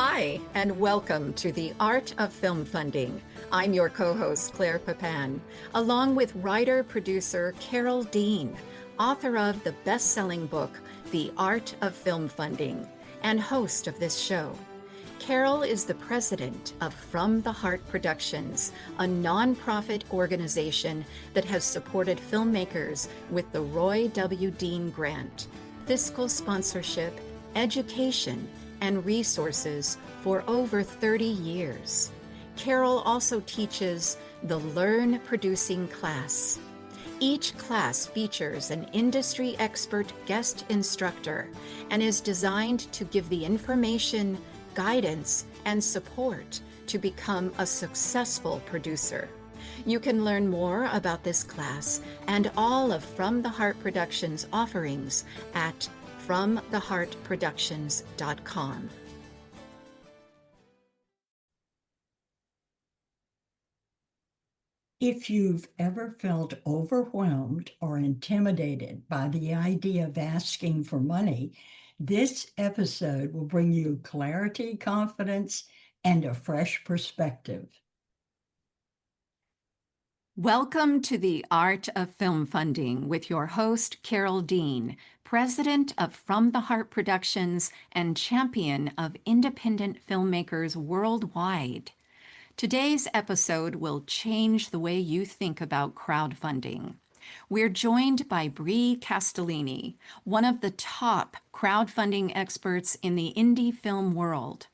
Hi, and welcome to the Art of Film Funding. I'm your co-host, Claire Papin, along with writer-producer Carol Dean, author of the best-selling book, The Art of Film Funding, and host of this show. Carol is the president of From the Heart Productions, a nonprofit organization that has supported filmmakers with the Roy W. Dean Grant, fiscal sponsorship, education, and resources for over 30 years. Carol also teaches the Learn Producing class. Each class features an industry expert guest instructor and is designed to give the information, guidance, and support to become a successful producer. You can learn more about this class and all of From the Heart Productions offerings at FromTheHeartProductions.com. If you've ever felt overwhelmed or intimidated by the idea of asking for money, this episode will bring you clarity, confidence, and a fresh perspective. Welcome to the Art of Film Funding with your host, Carol Dean, president of From the Heart Productions and champion of independent filmmakers worldwide. Today's episode will change the way you think about crowdfunding. We're joined by Brie Castellini, one of the top crowdfunding experts in the indie film world.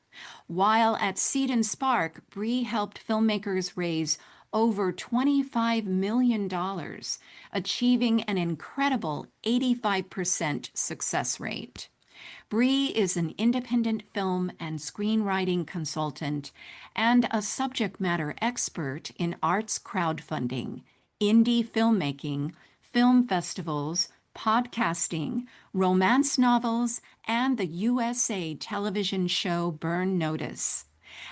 While at Seed and Spark, Brie helped filmmakers raise over $25 million, achieving an incredible 85% success rate. Brie is an independent film and screenwriting consultant and a subject matter expert in arts crowdfunding, indie filmmaking, film festivals, podcasting, romance novels, and the USA television show Burn Notice.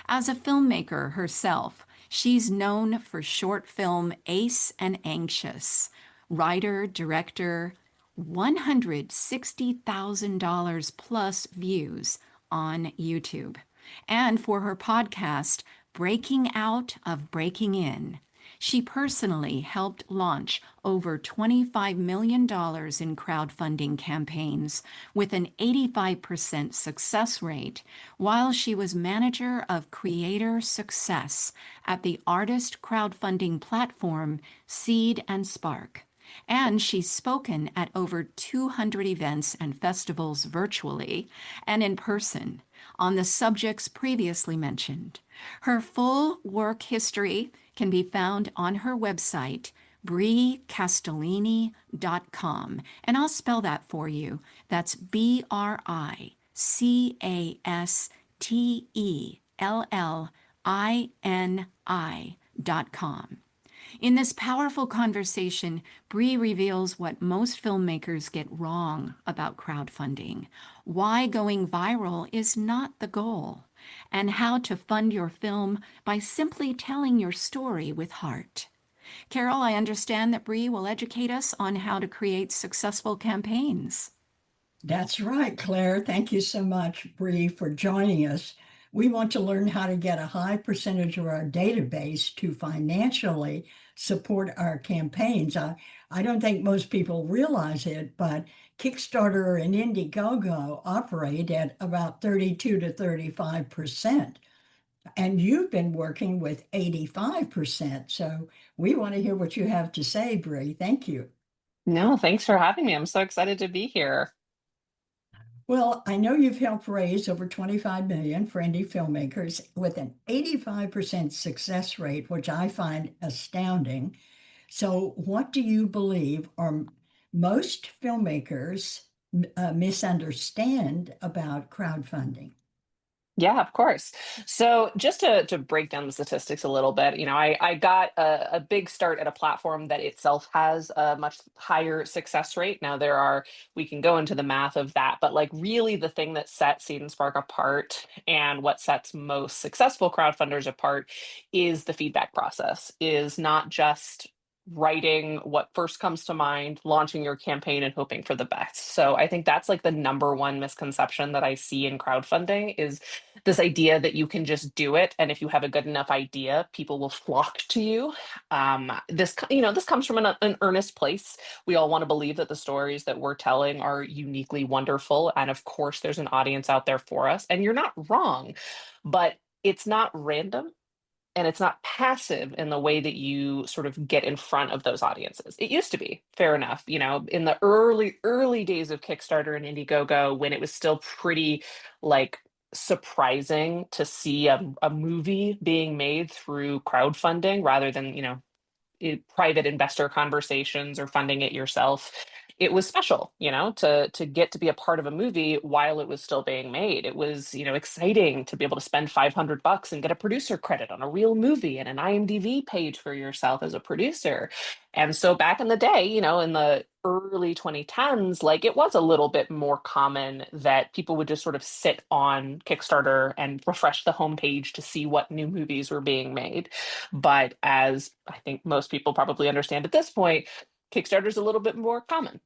As a filmmaker herself, she's known for short film Ace and Anxious, writer, director, $160,000 plus views on YouTube, and for her podcast, Breaking Out of Breaking In. She personally helped launch over $25 million in crowdfunding campaigns with an 85% success rate while she was manager of creator success at the artist crowdfunding platform Seed and Spark. And she's spoken at over 200 events and festivals virtually and in person on the subjects previously mentioned. Her full work history can be found on her website, briecastellini.com. And I'll spell that for you. That's BRICASTELLINI.com. In this powerful conversation, Brie reveals what most filmmakers get wrong about crowdfunding, why going viral is not the goal, and how to fund your film by simply telling your story with heart. Carol, I understand that Brie will educate us on how to create successful campaigns. That's right, Claire. Thank you so much, Bree, for joining us. We want to learn how to get a high percentage of our database to financially support our campaigns. I don't think most people realize it, but Kickstarter and Indiegogo operate at about 32 to 35%. And you've been working with 85%. So we want to hear what you have to say, Bree. Thank you. No, thanks for having me. I'm so excited to be here. Well, I know you've helped raise over 25 million for indie filmmakers with an 85% success rate, which I find astounding. So, what do you believe are most filmmakers misunderstand about crowdfunding? Yeah, of course. So just to break down the statistics a little bit, I got a big start at a platform that itself has a much higher success rate. Now we can go into the math of that, but like really the thing that sets Seed and Spark apart and what sets most successful crowdfunders apart is the feedback process, is not just writing what first comes to mind, launching your campaign and hoping for the best. So I think that's like the number one misconception that I see in crowdfunding is this idea that you can just do it. And if you have a good enough idea, people will flock to you. This comes from an earnest place. We all want to believe that the stories that we're telling are uniquely wonderful. And of course, there's an audience out there for us. And you're not wrong, but it's not random and it's not passive in the way that you sort of get in front of those audiences. It used to be, fair enough, in the early days of Kickstarter and Indiegogo, when it was still pretty like surprising to see a movie being made through crowdfunding rather than, private investor conversations or funding it yourself. It was special, to get to be a part of a movie while it was still being made. It was, exciting to be able to spend $500 and get a producer credit on a real movie and an IMDb page for yourself as a producer. And so back in the day, in the early 2010s, like it was a little bit more common that people would just sort of sit on Kickstarter and refresh the homepage to see what new movies were being made. But as I think most people probably understand at this point, Kickstarter's a little bit more common,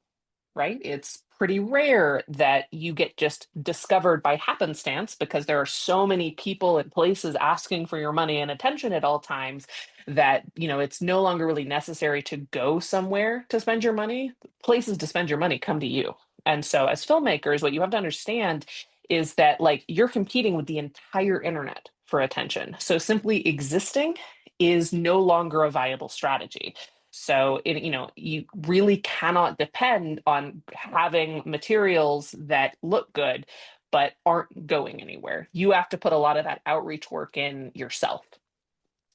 right? It's pretty rare that you get just discovered by happenstance because there are so many people and places asking for your money and attention at all times that, it's no longer really necessary to go somewhere to spend your money. Places to spend your money come to you. And so as filmmakers, what you have to understand is that like you're competing with the entire internet for attention. So simply existing is no longer a viable strategy. So you really cannot depend on having materials that look good but aren't going anywhere. You have to put a lot of that outreach work in yourself.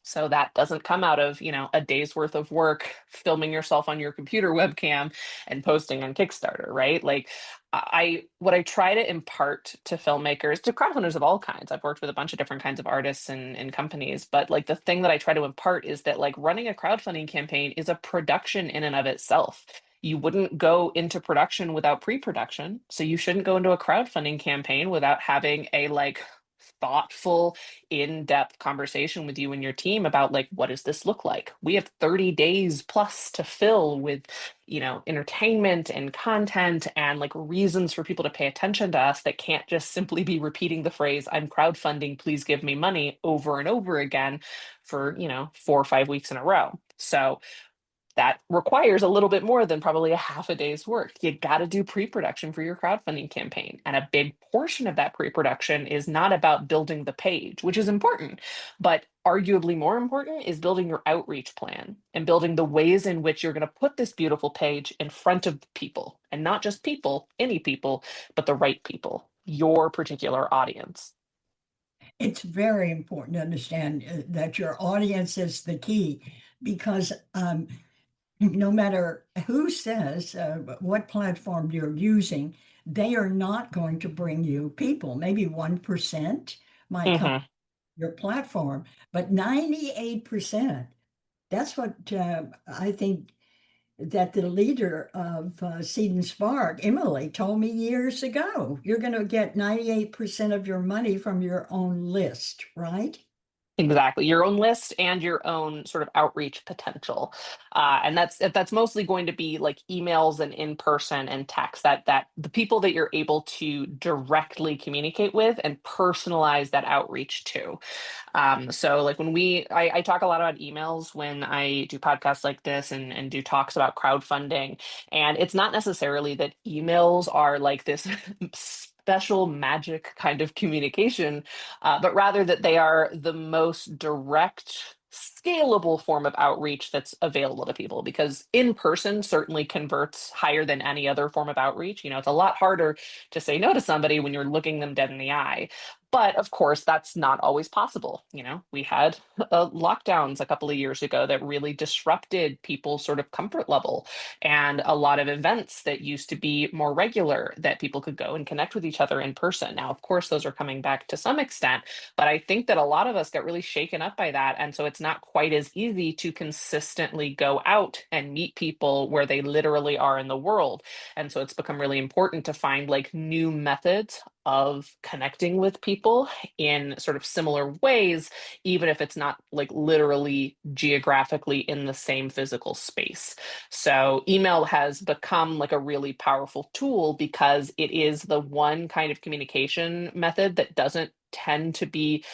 So that doesn't come out of, a day's worth of work filming yourself on your computer webcam and posting on Kickstarter, right? Like what I try to impart to filmmakers, to crowdfunders of all kinds. I've worked with a bunch of different kinds of artists and companies, but like the thing that I try to impart is that like running a crowdfunding campaign is a production in and of itself. You wouldn't go into production without pre-production. So you shouldn't go into a crowdfunding campaign without having a like thoughtful, in-depth conversation with you and your team about like what does this look like. We have 30 days plus to fill with entertainment and content and like reasons for people to pay attention to us that can't just simply be repeating the phrase I'm crowdfunding, please give me money over and over again for 4 or 5 weeks in a row. So that requires a little bit more than probably a half a day's work. You got to do pre-production for your crowdfunding campaign. And a big portion of that pre-production is not about building the page, which is important, but arguably more important is building your outreach plan and building the ways in which you're going to put this beautiful page in front of people, and not just people, any people, but the right people, your particular audience. It's very important to understand that your audience is the key because no matter who says what platform you're using, they are not going to bring you people. Maybe 1% might come to Hmm. your platform, but 98%, that's what I think that the leader of Seed and Spark, Emily, told me years ago. You're going to get 98% of your money from your own list, right? Exactly, your own list and your own sort of outreach potential, and that's mostly going to be like emails and in person and text. That the people that you're able to directly communicate with and personalize that outreach to. So like I talk a lot about emails when I do podcasts like this and do talks about crowdfunding, and it's not necessarily that emails are like this special magic kind of communication, but rather that they are the most direct, scalable form of outreach that's available to people because in person certainly converts higher than any other form of outreach. It's a lot harder to say no to somebody when you're looking them dead in the eye. But of course, that's not always possible. We had lockdowns a couple of years ago that really disrupted people's sort of comfort level, and a lot of events that used to be more regular that people could go and connect with each other in person. Now, of course, those are coming back to some extent, but I think that a lot of us got really shaken up by that. And so it's not quite as easy to consistently go out and meet people where they literally are in the world. And so it's become really important to find like new methods of connecting with people in sort of similar ways, even if it's not like literally geographically in the same physical space. So email has become like a really powerful tool because it is the one kind of communication method that doesn't tend to be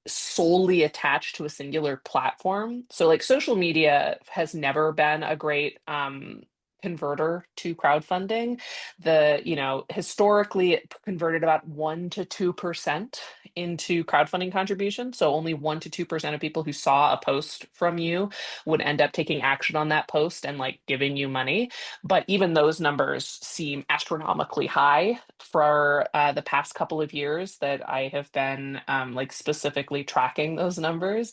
solely attached to a singular platform. So like social media has never been a great converter to crowdfunding. Historically it converted about 1 to 2% into crowdfunding contributions. So only 1 to 2% of people who saw a post from you would end up taking action on that post and like giving you money. But even those numbers seem astronomically high for the past couple of years that I have been like specifically tracking those numbers.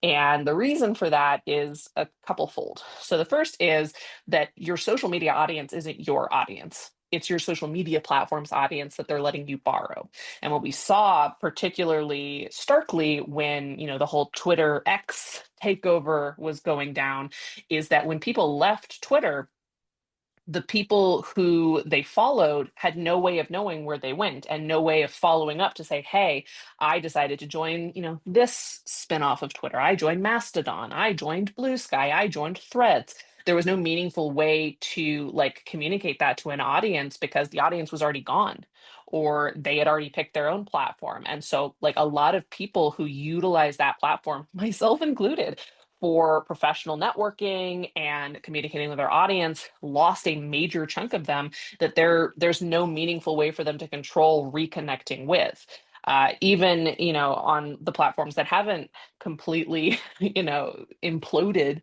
And the reason for that is a couple fold. So the first is that your social media audience isn't your audience. It's your social media platform's audience that they're letting you borrow. And what we saw particularly starkly when, the whole Twitter X takeover was going down is that when people left Twitter, the people who they followed had no way of knowing where they went and no way of following up to say, hey, I decided to join, this spinoff of Twitter. I joined Mastodon. I joined Blue Sky. I joined Threads. There was no meaningful way to like communicate that to an audience because the audience was already gone or they had already picked their own platform. And so like a lot of people who utilize that platform, myself included, for professional networking and communicating with their audience lost a major chunk of them that there's no meaningful way for them to control reconnecting with. Even on the platforms that haven't completely imploded,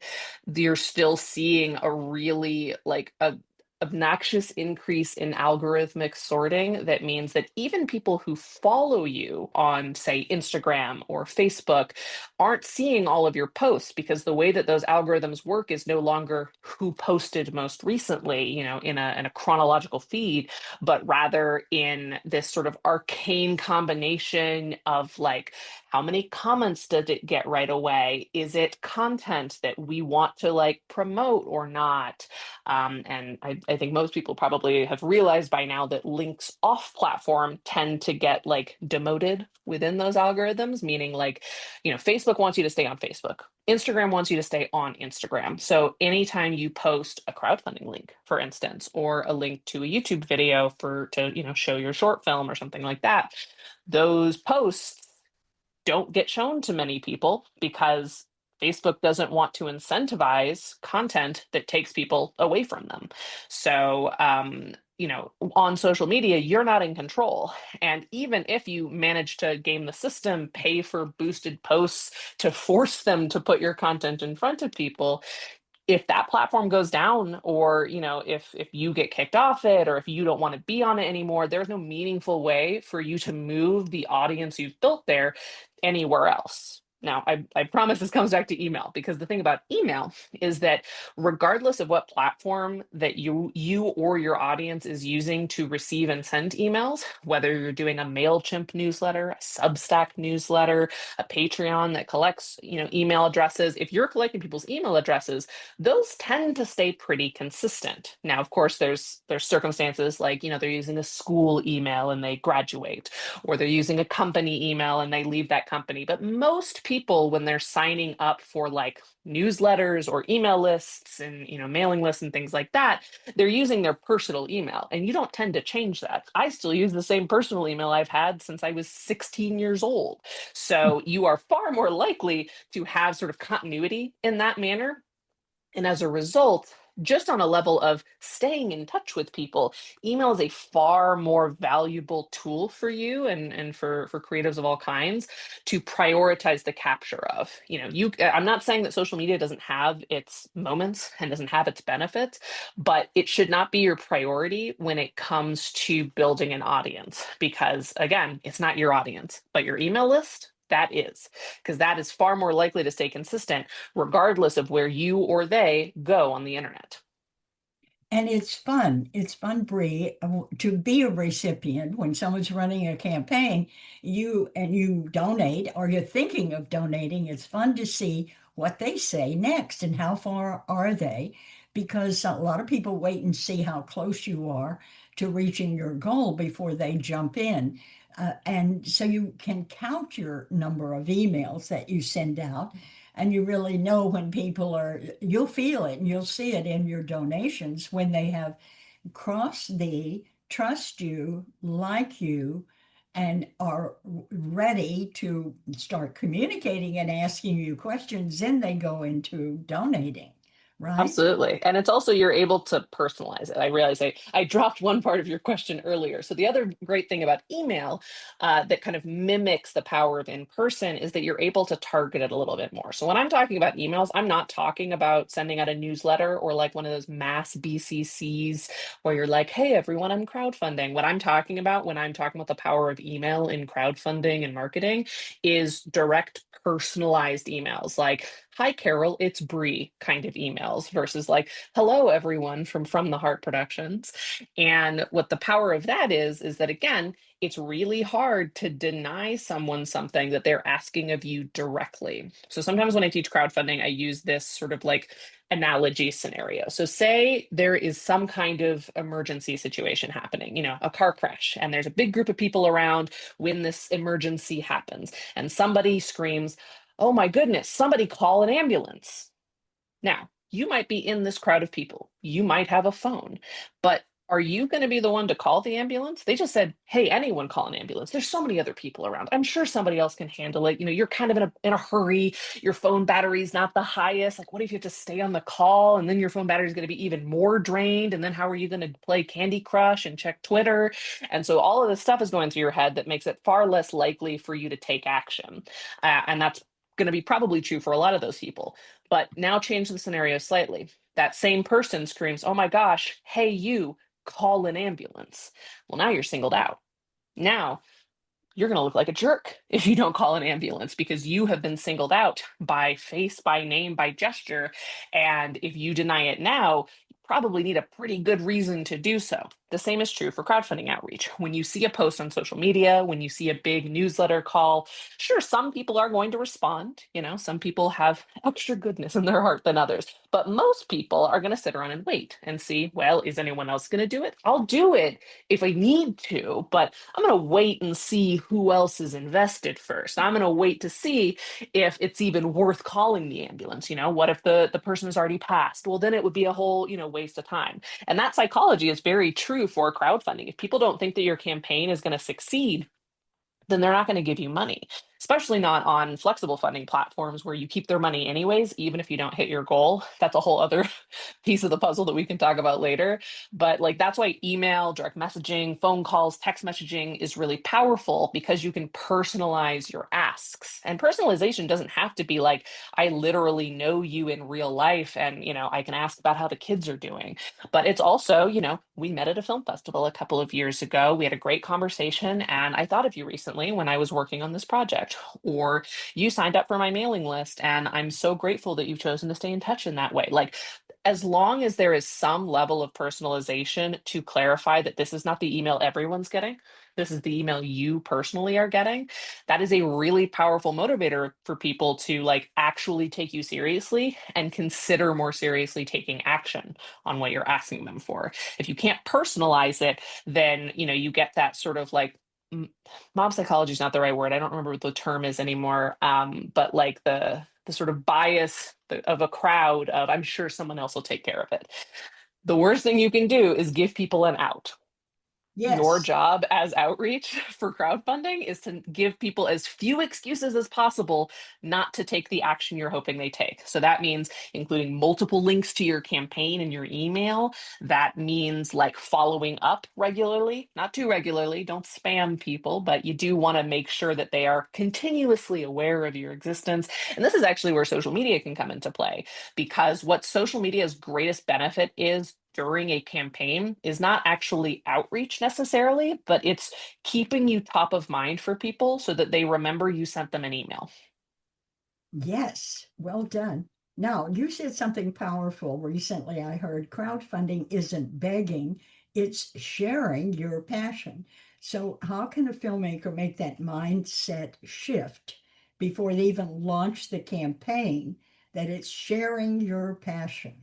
you're still seeing a really like a obnoxious increase in algorithmic sorting that means that even people who follow you on, say, Instagram or Facebook aren't seeing all of your posts because the way that those algorithms work is no longer who posted most recently, in a chronological feed, but rather in this sort of arcane combination of like, how many comments did it get right away? Is it content that we want to like promote or not? And I think most people probably have realized by now that links off platform tend to get like demoted within those algorithms, meaning like, Facebook wants you to stay on Facebook. Instagram wants you to stay on Instagram. So anytime you post a crowdfunding link, for instance, or a link to a YouTube video to show your short film or something like that, those posts don't get shown to many people because Facebook doesn't want to incentivize content that takes people away from them. So, on social media, you're not in control. And even if you manage to game the system, pay for boosted posts to force them to put your content in front of people, if that platform goes down or if you get kicked off it or if you don't want to be on it anymore, there's no meaningful way for you to move the audience you've built there anywhere else. Now, I promise this comes back to email because the thing about email is that regardless of what platform that you or your audience is using to receive and send emails, whether you're doing a MailChimp newsletter, a Substack newsletter, a Patreon that collects, email addresses, if you're collecting people's email addresses, those tend to stay pretty consistent. Now, of course, there's circumstances like, they're using a school email and they graduate, or they're using a company email and they leave that company. But most people, when they're signing up for like newsletters or email lists and, mailing lists and things like that, they're using their personal email. And you don't tend to change that. I still use the same personal email I've had since I was 16 years old. So you are far more likely to have sort of continuity in that manner. And as a result, just on a level of staying in touch with people, email is a far more valuable tool for you and for creatives of all kinds to prioritize the capture of. I'm not saying that social media doesn't have its moments and doesn't have its benefits, but it should not be your priority when it comes to building an audience, because again, it's not your audience, but your email list, that is, because that is far more likely to stay consistent regardless of where you or they go on the internet. And it's fun. It's fun, Bree, to be a recipient when someone's running a campaign, you donate or you're thinking of donating. It's fun to see what they say next and how far are they, because a lot of people wait and see how close you are to reaching your goal before they jump in. And so you can count your number of emails that you send out, and you really know when people are, you'll feel it and you'll see it in your donations when they have crossed the trust you, like you, and are ready to start communicating and asking you questions. Then they go into donating, right? Absolutely. And it's also you're able to personalize it. I realize I dropped one part of your question earlier. So the other great thing about email that kind of mimics the power of in person is that you're able to target it a little bit more. So when I'm talking about emails, I'm not talking about sending out a newsletter or like one of those mass BCCs where you're like, hey, everyone, I'm crowdfunding. What I'm talking about when I'm talking about the power of email in crowdfunding and marketing is direct personalized emails like, hi Carol, it's Bree kind of emails versus like, hello everyone from the Heart Productions. And what the power of that is that again, it's really hard to deny someone something that they're asking of you directly. So sometimes when I teach crowdfunding, I use this sort of like analogy scenario. So say there is some kind of emergency situation happening, a car crash, and there's a big group of people around when this emergency happens, and somebody screams, oh my goodness, somebody call an ambulance. Now, you might be in this crowd of people. You might have a phone, but are you going to be the one to call the ambulance? They just said, hey, anyone call an ambulance. There's so many other people around. I'm sure somebody else can handle it. You're kind of in a hurry. Your phone battery's not the highest. Like, what if you have to stay on the call and then your phone battery is going to be even more drained? And then how are you going to play Candy Crush and check Twitter? And so all of this stuff is going through your head that makes it far less likely for you to take action. And that's going to be probably true for a lot of those people. But now change the scenario slightly. That same person screams, oh my gosh, hey, you, call an ambulance. Well, now you're singled out. Now you're going to look like a jerk if you don't call an ambulance because you have been singled out by face, by name, by gesture. And if you deny it now, you probably need a pretty good reason to do so. The same is true for crowdfunding outreach. When you see a post on social media, when you see a big newsletter call, sure, some people are going to respond. Some people have extra goodness in their heart than others, but most people are going to sit around and wait and see, well, is anyone else going to do it? I'll do it if I need to, but I'm going to wait and see who else is invested first. I'm going to wait to see if it's even worth calling the ambulance. What if the person has already passed? Well, then it would be a whole, waste of time. And that psychology is very true for crowdfunding. If people don't think that your campaign is going to succeed, then they're not going to give you money, especially not on flexible funding platforms where you keep their money anyways, even if you don't hit your goal. That's a whole other piece of the puzzle that we can talk about later. But like that's why email, direct messaging, phone calls, text messaging is really powerful because you can personalize your asks. And personalization doesn't have to be like, I literally know you in real life and, I can ask about how the kids are doing. But it's also, we met at a film festival a couple of years ago. We had a great conversation and I thought of you recently when I was working on this project. Or you signed up for my mailing list and I'm so grateful that you've chosen to stay in touch in that way. Like as long as there is some level of personalization to clarify that this is not the email everyone's getting, this is the email you personally are getting, that is a really powerful motivator for people to like actually take you seriously and consider more seriously taking action on what you're asking them for. If you can't personalize it, then you get that sort of like mob psychology is not the right word. I don't remember what the term is anymore. But like the sort of bias of a crowd of I'm sure someone else will take care of it. The worst thing you can do is give people an out. Your Yes. job as outreach for crowdfunding is to give people as few excuses as possible not to take the action you're hoping they take. So that means including multiple links to your campaign in your email. That means like following up regularly, not too regularly. Don't spam people, but you do want to make sure that they are continuously aware of your existence. And this is actually where social media can come into play because what social media's greatest benefit is during a campaign is not actually outreach necessarily, but it's keeping you top of mind for people so that they remember you sent them an email. Yes, well done. Now, you said something powerful recently. I heard crowdfunding isn't begging, it's sharing your passion. So, how can a filmmaker make that mindset shift before they even launch the campaign that it's sharing your passion.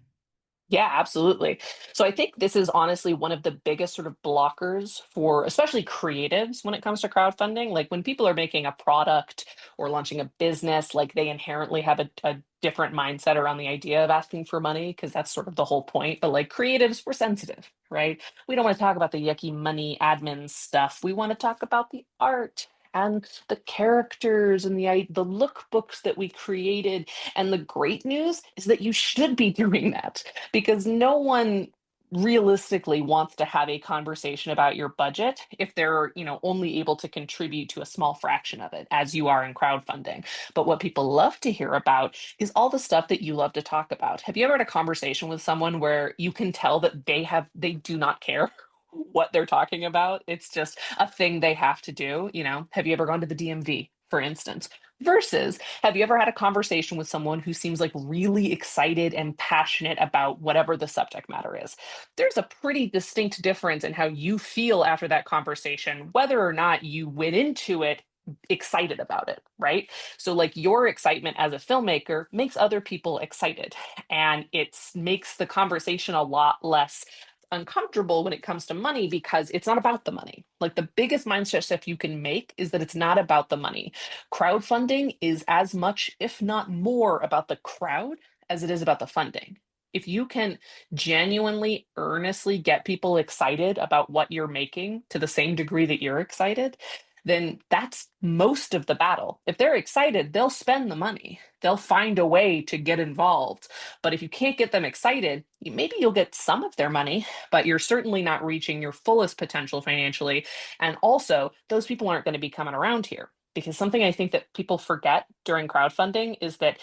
Yeah, absolutely. So I think this is honestly one of the biggest sort of blockers for especially creatives when it comes to crowdfunding. Like when people are making a product or launching a business, like they inherently have a different mindset around the idea of asking for money because that's sort of the whole point. But like creatives, we're sensitive, right? We don't want to talk about the yucky money admin stuff. We want to talk about the art and the characters and the lookbooks that we created. And the great news is that you should be doing that because no one realistically wants to have a conversation about your budget if they're only able to contribute to a small fraction of it as you are in crowdfunding. But what people love to hear about is all the stuff that you love to talk about. Have you ever had a conversation with someone where you can tell that they do not care what they're talking about? It's just a thing they have to do. Have you ever gone to the DMV, for instance? Versus, have you ever had a conversation with someone who seems like really excited and passionate about whatever the subject matter is? There's a pretty distinct difference in how you feel after that conversation, whether or not you went into it excited about it, right? So, like, your excitement as a filmmaker makes other people excited, and it makes the conversation a lot less uncomfortable when it comes to money because it's not about the money. Like, the biggest mindset shift you can make is that it's not about the money. Crowdfunding is as much, if not more, about the crowd as it is about the funding. If you can genuinely, earnestly get people excited about what you're making to the same degree that you're excited, then that's most of the battle. If they're excited, they'll spend the money. They'll find a way to get involved. But if you can't get them excited, maybe you'll get some of their money, but you're certainly not reaching your fullest potential financially. And also, those people aren't going to be coming around here. Because something I think that people forget during crowdfunding is that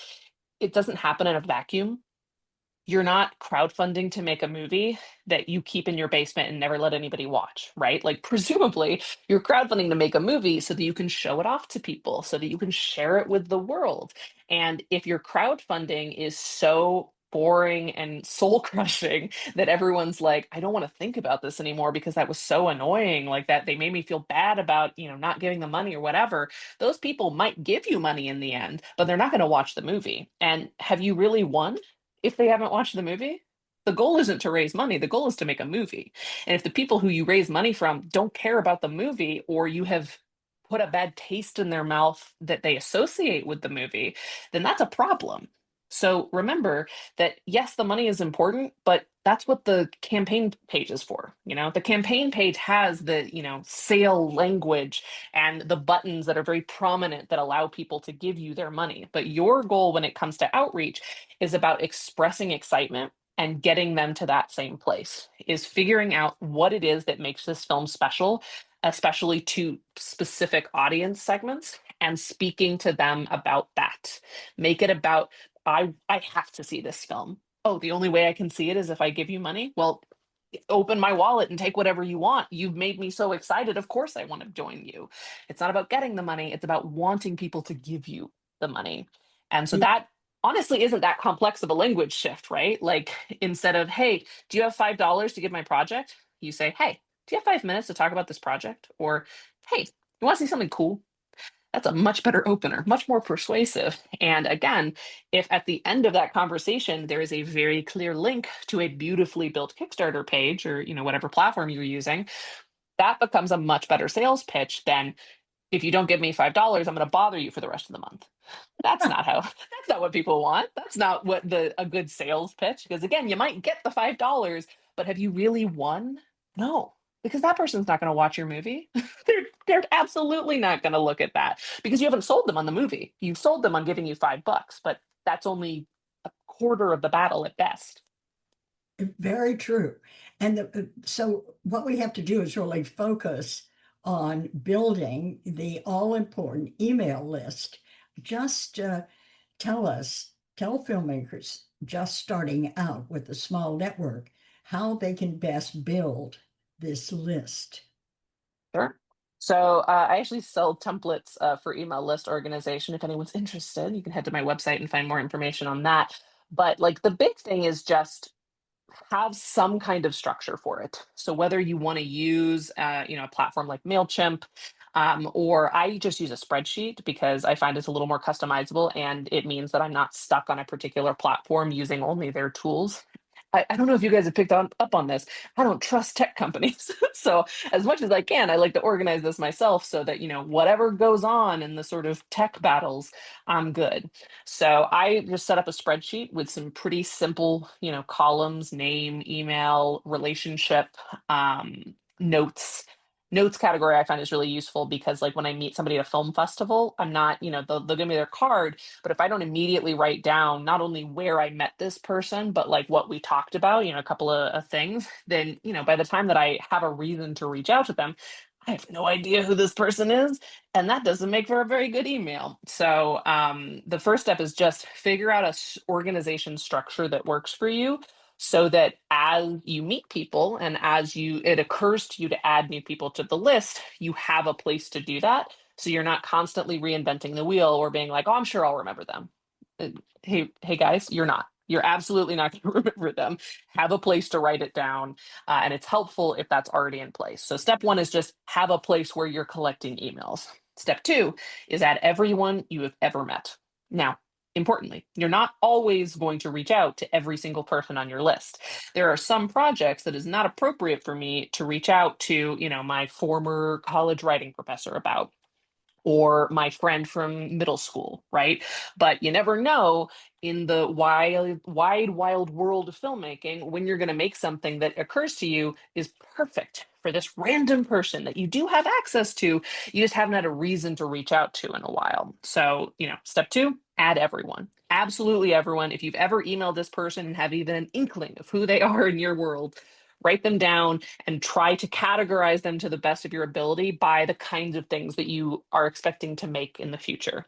it doesn't happen in a vacuum. You're not crowdfunding to make a movie that you keep in your basement and never let anybody watch, right? Like, presumably, you're crowdfunding to make a movie so that you can show it off to people, so that you can share it with the world. And if your crowdfunding is so boring and soul crushing that everyone's like, I don't want to think about this anymore because that was so annoying, like that they made me feel bad about, not giving the money or whatever, those people might give you money in the end, but they're not going to watch the movie. And have you really won? If they haven't watched the movie, the goal isn't to raise money. The goal is to make a movie. And if the people who you raise money from don't care about the movie, or you have put a bad taste in their mouth that they associate with the movie, then that's a problem. So remember that yes, the money is important, but that's what the campaign page is for. The campaign page has the, sale language and the buttons that are very prominent that allow people to give you their money. But your goal when it comes to outreach is about expressing excitement and getting them to that same place, is figuring out what it is that makes this film special, especially to specific audience segments, and speaking to them about that. Make it about, I have to see this film. Oh, the only way I can see it is if I give you money? Well, open my wallet and take whatever you want. You've made me so excited. Of course, I want to join you. It's not about getting the money, it's about wanting people to give you the money. And so You, that honestly isn't that complex of a language shift, right? Like, instead of, hey, do you have $5 to give my project? You say, hey, do you have 5 minutes to talk about this project? Or, hey, you want to see something cool? That's a much better opener, much more persuasive. And again, if at the end of that conversation, there is a very clear link to a beautifully built Kickstarter page or, whatever platform you're using, that becomes a much better sales pitch than, if you don't give me $5, I'm going to bother you for the rest of the month. That's not what people want. That's not what a good sales pitch, because again, you might get the $5, but have you really won? No, because that person's not going to watch your movie. They're absolutely not going to look at that because you haven't sold them on the movie. You've sold them on giving you $5, but that's only a quarter of the battle at best. very true. And so what we have to do is really focus on building the all important email list. Just tell filmmakers just starting out with a small network how they can best build this list. Sure. So I actually sell templates for email list organization. If anyone's interested, you can head to my website and find more information on that. But like the big thing is just have some kind of structure for it. So whether you want to use, a platform like Mailchimp, Or I just use a spreadsheet because I find it's a little more customizable and it means that I'm not stuck on a particular platform using only their tools. I don't know if you guys have picked up on this. I don't trust tech companies. So as much as I can, I like to organize this myself so that, whatever goes on in the sort of tech battles, I'm good. So I just set up a spreadsheet with some pretty simple, columns, name, email, relationship, notes. Notes category I find is really useful because like when I meet somebody at a film festival, I'm not, they'll give me their card, but if I don't immediately write down not only where I met this person, but like what we talked about, a couple of things, then, by the time that I have a reason to reach out to them, I have no idea who this person is. And that doesn't make for a very good email. So the first step is just figure out a organization structure that works for you so that as you meet people and as it occurs to you to add new people to the list, you have a place to do that. So you're not constantly reinventing the wheel or being like, oh, I'm sure I'll remember them. Hey guys, you're not. You're absolutely not going to remember them. Have a place to write it down. And it's helpful if that's already in place. So step one is just have a place where you're collecting emails. Step two is add everyone you have ever met. Now, importantly, you're not always going to reach out to every single person on your list. There are some projects that is not appropriate for me to reach out to, my former college writing professor about, or my friend from middle school, right? But you never know in the wild world of filmmaking when you're going to make something that occurs to you is perfect for this random person that you do have access to. You just haven't had a reason to reach out to in a while. So, step two, add everyone. Absolutely everyone. If you've ever emailed this person and have even an inkling of who they are in your world, write them down and try to categorize them to the best of your ability by the kinds of things that you are expecting to make in the future.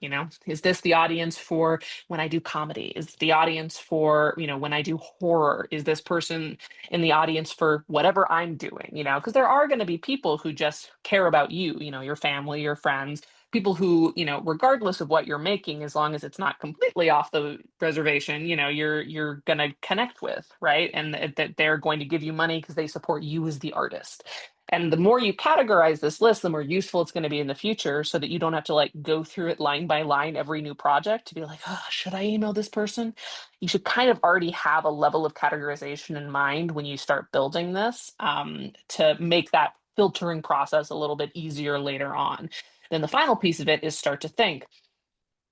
Is this the audience for when I do comedy? Is the audience for, when I do horror? Is this person in the audience for whatever I'm doing? Because there are going to be people who just care about you, your family, your friends, people who, regardless of what you're making, as long as it's not completely off the reservation, you're going to connect with, right? And that they're going to give you money because they support you as the artist. And the more you categorize this list, the more useful it's going to be in the future so that you don't have to like go through it line by line every new project to be like, oh, should I email this person? You should kind of already have a level of categorization in mind when you start building this, to make that filtering process a little bit easier later on. Then the final piece of it is start to think,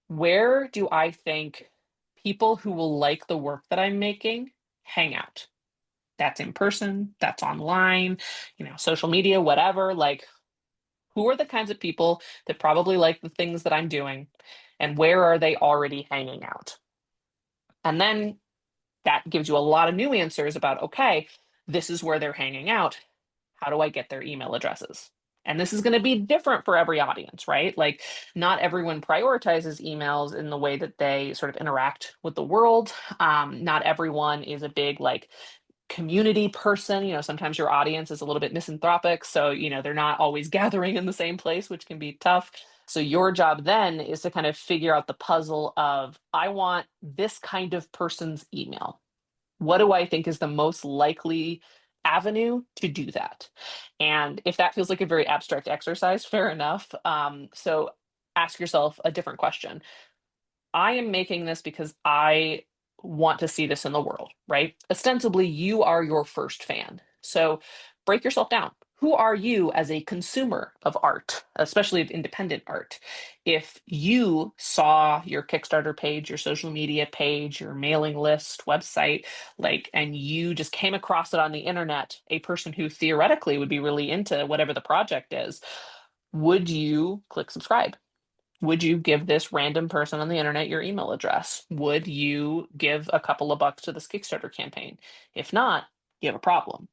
where do I think people who will like the work that I'm making hang out? That's in person, that's online, social media, whatever. Like, who are the kinds of people that probably like the things that I'm doing? And where are they already hanging out? And then that gives you a lot of new answers about, okay, this is where they're hanging out. How do I get their email addresses? And this is going to be different for every audience, right? Like, not everyone prioritizes emails in the way that they sort of interact with the world. Not everyone is a big, like, community person. Sometimes your audience is a little bit misanthropic. So, they're not always gathering in the same place, which can be tough. So, your job then is to kind of figure out the puzzle of, I want this kind of person's email. What do I think is the most likely avenue to do that? And if that feels like a very abstract exercise, fair enough. So ask yourself a different question. I am making this because I want to see this in the world, right? Ostensibly, you are your first fan. So break yourself down. Who are you as a consumer of art, especially of independent art? If you saw your Kickstarter page, your social media page, your mailing list, website, like, and you just came across it on the internet, a person who theoretically would be really into whatever the project is, would you click subscribe? Would you give this random person on the internet your email address? Would you give a couple of bucks to this Kickstarter campaign? If not, you have a problem.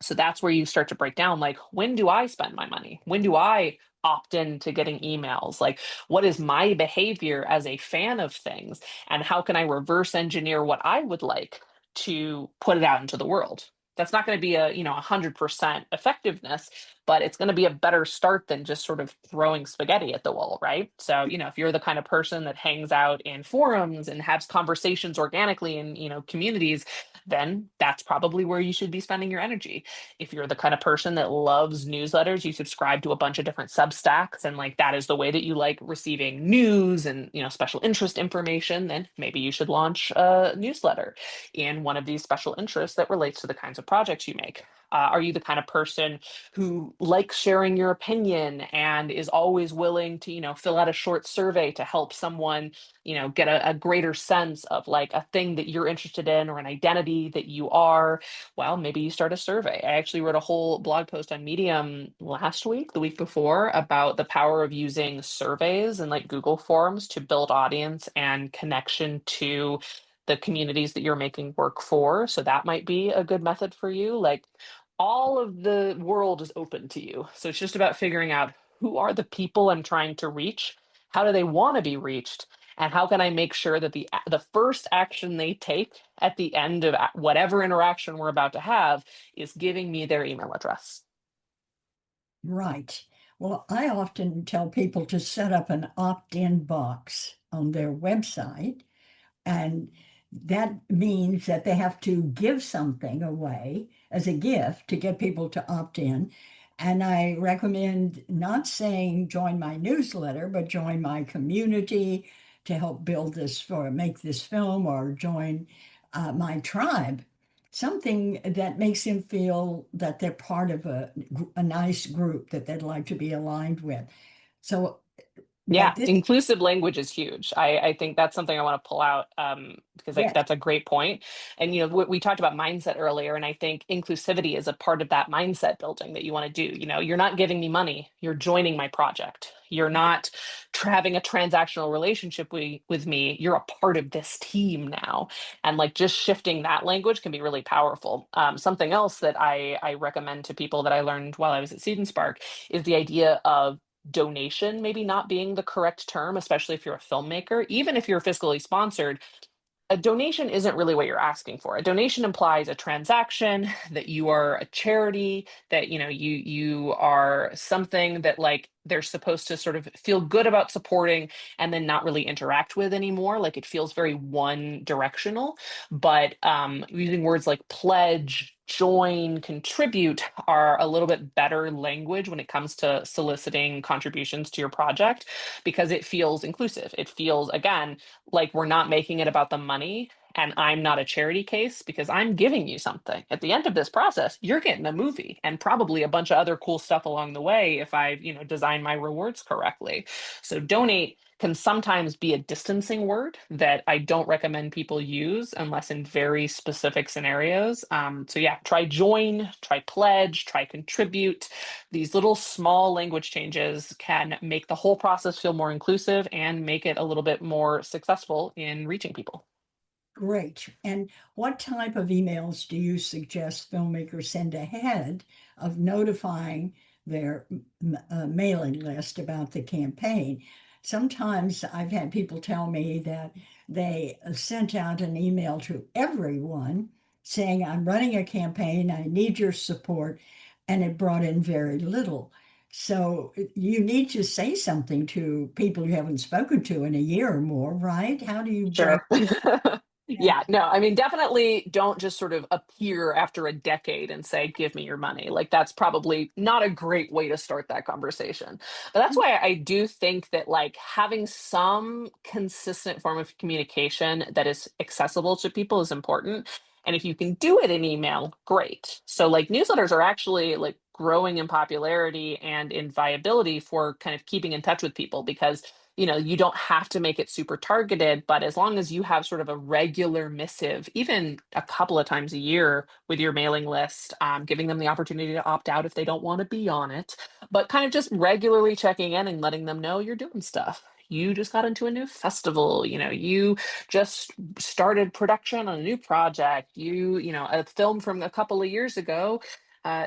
So that's where you start to break down, like, when do I spend my money? When do I opt in to getting emails? Like, what is my behavior as a fan of things? And how can I reverse engineer what I would like to put it out into the world? That's not going to be a, 100% effectiveness, but it's going to be a better start than just sort of throwing spaghetti at the wall, right? So, if you're the kind of person that hangs out in forums and has conversations organically in, communities, then that's probably where you should be spending your energy. If you're the kind of person that loves newsletters, you subscribe to a bunch of different Substacks, and like that is the way that you like receiving news and, special interest information, then maybe you should launch a newsletter in one of these special interests that relates to the kinds of projects you make. Are you the kind of person who likes sharing your opinion and is always willing to, fill out a short survey to help someone, get a greater sense of like a thing that you're interested in or an identity that you are? Well, maybe you start a survey. I actually wrote a whole blog post on Medium last week, the week before, about the power of using surveys and like Google Forms to build audience and connection to the communities that you're making work for. So that might be a good method for you. Like all of the world is open to you. So it's just about figuring out who are the people I'm trying to reach, how do they want to be reached, and how can I make sure that the first action they take at the end of whatever interaction we're about to have is giving me their email address. Right. Well, I often tell people to set up an opt-in box on their website, and that means that they have to give something away as a gift to get people to opt in. And I recommend not saying join my newsletter, but join my community to help build this for make this film, or join my tribe. Something that makes them feel that they're part of a nice group that they'd like to be aligned with. So Yeah, what this, inclusive language is huge. I think that's something I want to pull out, because like yes, that's a great point. And we talked about mindset earlier, and I think inclusivity is a part of that mindset building that you want to do. You're not giving me money; you're joining my project. You're not having a transactional relationship with me. You're a part of this team now, and like just shifting that language can be really powerful. Something else that I recommend to people that I learned while I was at Seed and Spark is the idea of donation maybe not being the correct term, especially if you're a filmmaker. Even if you're fiscally sponsored, a donation isn't really what you're asking for. A donation implies a transaction, that you are a charity, that you are something that like they're supposed to sort of feel good about supporting and then not really interact with anymore. Like it feels very one directional. But using words like pledge, join, contribute are a little bit better language when it comes to soliciting contributions to your project, because it feels inclusive. It feels, again, like we're not making it about the money, and I'm not a charity case because I'm giving you something. At the end of this process, you're getting a movie and probably a bunch of other cool stuff along the way if I, design my rewards correctly. So donate can sometimes be a distancing word that I don't recommend people use unless in very specific scenarios. So yeah, try join, try pledge, try contribute. These little small language changes can make the whole process feel more inclusive and make it a little bit more successful in reaching people. great. And what type of emails do you suggest filmmakers send ahead of notifying their mailing list about the campaign? Sometimes I've had people tell me that they sent out an email to everyone saying, I'm running a campaign, I need your support, and it brought in very little. So you need to say something to people you haven't spoken to in a year or more, right? How do you break Sure. that? Yeah, no, I mean, definitely don't just sort of appear after a decade and say, give me your money. Like, that's probably not a great way to start that conversation. But that's why I do think that, like, having some consistent form of communication that is accessible to people is important. And if you can do it in email, great. So, like, newsletters are actually like growing in popularity and in viability for kind of keeping in touch with people, because you don't have to make it super targeted, but as long as you have sort of a regular missive, even a couple of times a year with your mailing list, giving them the opportunity to opt out if they don't want to be on it, but kind of just regularly checking in and letting them know you're doing stuff. You just got into a new festival, you just started production on a new project, a film from a couple of years ago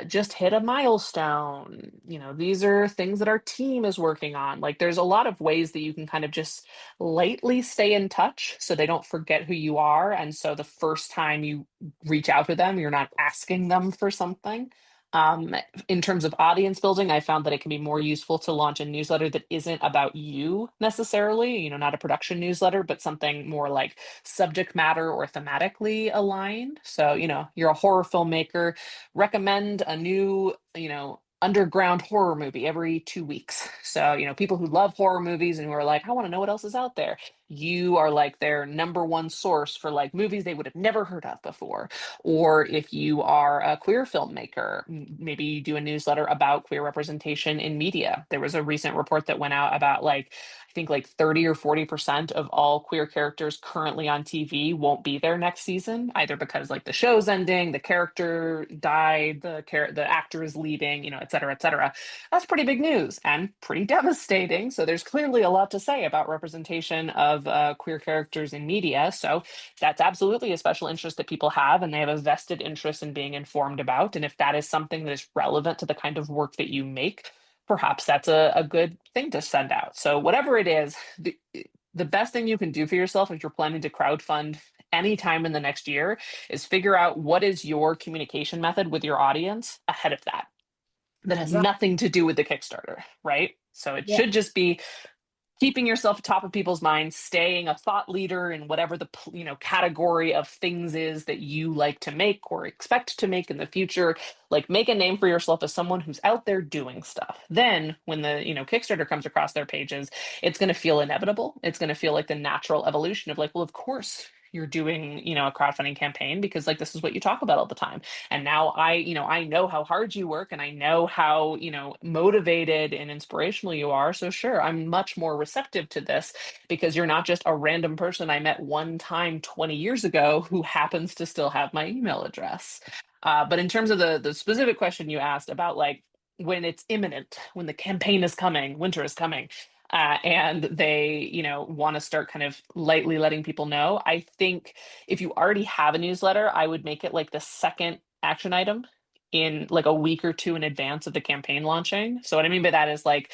just hit a milestone. These are things that our team is working on. Like, there's a lot of ways that you can kind of just lightly stay in touch so they don't forget who you are. And so the first time you reach out to them, you're not asking them for something. Um, in terms of audience building, I found that it can be more useful to launch a newsletter that isn't about you necessarily, not a production newsletter, but something more like subject matter or thematically aligned. So, you're a horror filmmaker, recommend a new, underground horror movie every 2 weeks. So, people who love horror movies and who are like, I want to know what else is out there. You are like their number one source for like movies they would have never heard of before. Or if you are a queer filmmaker, maybe you do a newsletter about queer representation in media. There was a recent report that went out about like, I think like 30 or 40% of all queer characters currently on TV won't be there next season, either because like the show's ending, the character died, the actor is leaving, et cetera, et cetera. That's pretty big news and pretty devastating. So there's clearly a lot to say about representation of queer characters in media. So that's absolutely a special interest that people have, and they have a vested interest in being informed about. And if that is something that is relevant to the kind of work that you make, perhaps that's a good thing to send out. So whatever it is, the best thing you can do for yourself if you're planning to crowdfund anytime in the next year is figure out what is your communication method with your audience ahead of that. That has Right. nothing to do with the Kickstarter, right? So it Yeah. should just be keeping yourself top of people's minds, staying a thought leader in whatever the category of things is that you like to make or expect to make in the future. Like, make a name for yourself as someone who's out there doing stuff. Then when the Kickstarter comes across their pages, it's going to feel inevitable. It's going to feel like the natural evolution of like, well, of course you're doing a crowdfunding campaign because like this is what you talk about all the time. And now I know how hard you work, and I know how motivated and inspirational you are. So sure, I'm much more receptive to this because you're not just a random person I met one time 20 years ago who happens to still have my email address. But in terms of the specific question you asked about like when it's imminent, when the campaign is coming, winter is coming, and they want to start kind of lightly letting people know, I think if you already have a newsletter, I would make it like the second action item in like a week or two in advance of the campaign launching. So what I mean by that is like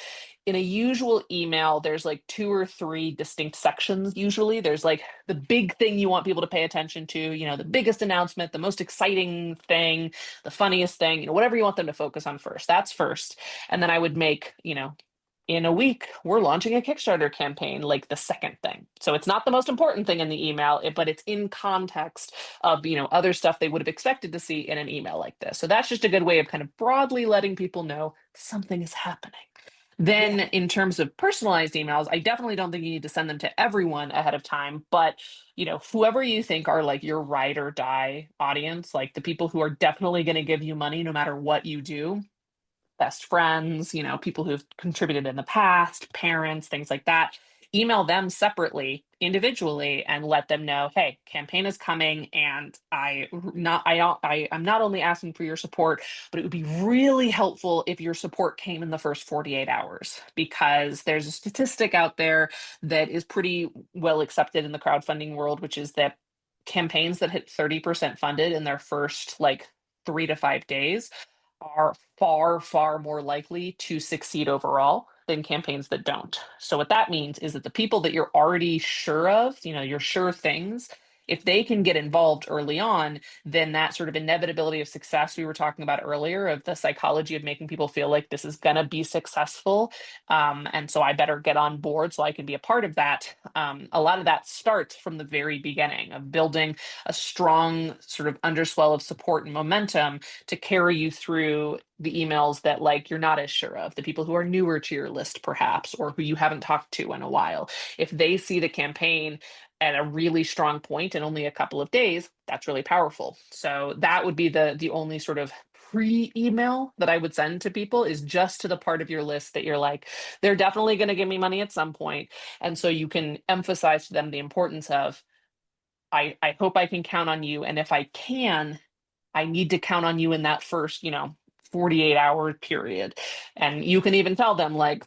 in a usual email, there's like two or three distinct sections. Usually there's like the big thing you want people to pay attention to, the biggest announcement, the most exciting thing, the funniest thing, whatever you want them to focus on first. That's first. And then I would make, in a week, we're launching a Kickstarter campaign, like the second thing. So it's not the most important thing in the email, but it's in context of, other stuff they would have expected to see in an email like this. So that's just a good way of kind of broadly letting people know something is happening. Yeah. Then in terms of personalized emails, I definitely don't think you need to send them to everyone ahead of time, but whoever you think are like your ride or die audience, like the people who are definitely going to give you money no matter what you do, best friends, people who've contributed in the past, parents, things like that. Email them separately, individually, and let them know, hey, campaign is coming, and I'm not only asking for your support, but it would be really helpful if your support came in the first 48 hours, because there's a statistic out there that is pretty well accepted in the crowdfunding world, which is that campaigns that hit 30% funded in their first like 3 to 5 days are far, far more likely to succeed overall than campaigns that don't. So what that means is that the people that you're already sure of, your sure things, if they can get involved early on, then that sort of inevitability of success we were talking about earlier, of the psychology of making people feel like this is going to be successful. And so I better get on board so I can be a part of that. A lot of that starts from the very beginning of building a strong sort of underswell of support and momentum to carry you through the emails that like you're not as sure of, the people who are newer to your list perhaps, or who you haven't talked to in a while. If they see the campaign at a really strong point in only a couple of days, that's really powerful. So that would be the only sort of pre-email that I would send to people, is just to the part of your list that you're like, they're definitely going to give me money at some point. And so you can emphasize to them the importance of, I hope I can count on you. And if I can, I need to count on you in that first, 48-hour period. And you can even tell them like,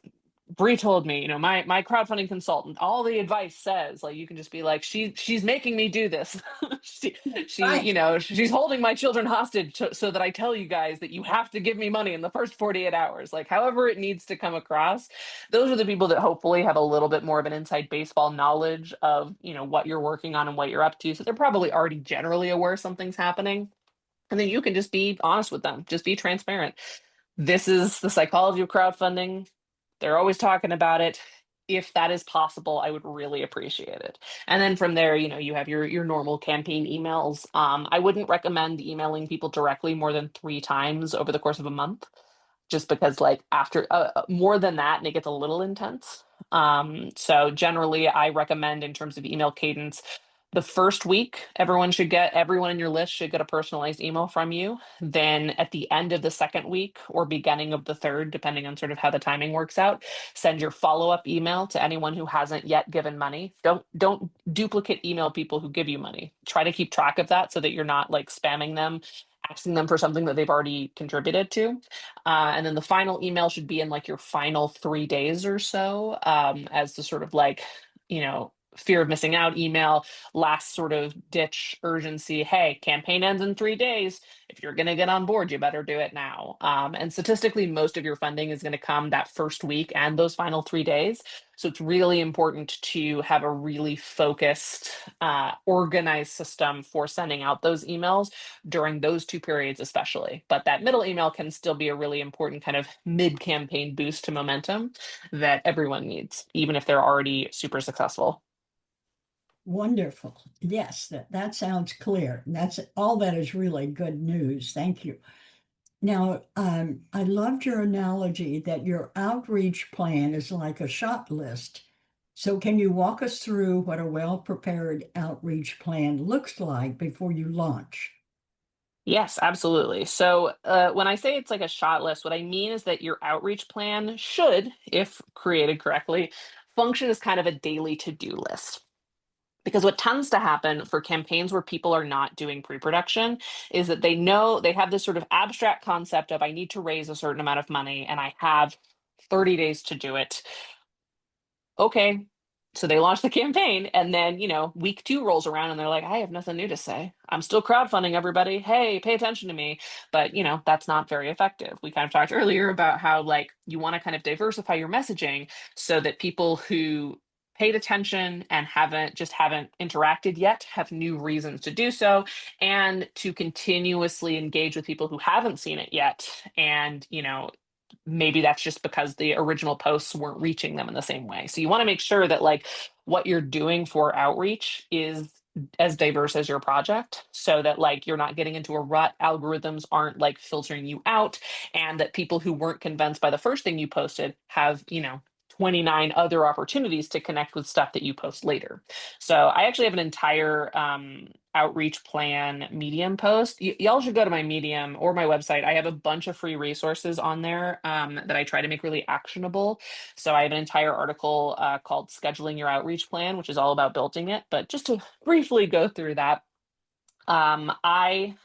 Bree told me, my crowdfunding consultant, all the advice says, like, you can just be like, she's making me do this. she, Right. she's holding my children hostage so that I tell you guys that you have to give me money in the first 48 hours. Like, however it needs to come across. Those are the people that hopefully have a little bit more of an inside baseball knowledge of, what you're working on and what you're up to. So they're probably already generally aware something's happening. And then you can just be honest with them, just be transparent. This is the psychology of crowdfunding. They're always talking about it. If that is possible, I would really appreciate it. And then from there, you have your normal campaign emails. I wouldn't recommend emailing people directly more than 3 times over the course of a month, just because like after more than that, and it gets a little intense. So generally, I recommend in terms of email cadence, the first week, everyone in your list should get a personalized email from you. Then at the end of the second week or beginning of the third, depending on sort of how the timing works out, send your follow-up email to anyone who hasn't yet given money. Don't duplicate email people who give you money. Try to keep track of that so that you're not like spamming them, asking them for something that they've already contributed to. And then the final email should be in like your final 3 days or so, as the sort of like, fear of missing out email, last sort of ditch urgency. Hey, campaign ends in 3 days. If you're going to get on board, you better do it now. And statistically, most of your funding is going to come that first week and those final 3 days. So it's really important to have a really focused, organized system for sending out those emails during those 2 periods, especially. But that middle email can still be a really important kind of mid campaign boost to momentum that everyone needs, even if they're already super successful. Wonderful. Yes, that sounds clear. That's all that is really good news. Thank you. Now, I loved your analogy that your outreach plan is like a shot list. So can you walk us through what a well-prepared outreach plan looks like before you launch? Yes, absolutely. So when I say it's like a shot list, what I mean is that your outreach plan should, if created correctly, function as kind of a daily to-do list. Because what tends to happen for campaigns where people are not doing pre-production is that they know they have this sort of abstract concept of I need to raise a certain amount of money and I have 30 days to do it. Okay. So they launch the campaign and then, week 2 rolls around and they're like, I have nothing new to say. I'm still crowdfunding everybody. Hey, pay attention to me. But, that's not very effective. We kind of talked earlier about how like you want to kind of diversify your messaging so that people who paid attention and haven't interacted yet have new reasons to do so and to continuously engage with people who haven't seen it yet and maybe that's just because the original posts weren't reaching them in the same way. So you want to make sure that like what you're doing for outreach is as diverse as your project so that like you're not getting into a rut, algorithms aren't like filtering you out, and that people who weren't convinced by the first thing you posted have 29 other opportunities to connect with stuff that you post later. So I actually have an entire outreach plan Medium post. Y'all should go to my Medium or my website. I have a bunch of free resources on there that I try to make really actionable. So I have an entire article called Scheduling Your Outreach Plan, which is all about building it. But just to briefly go through that, I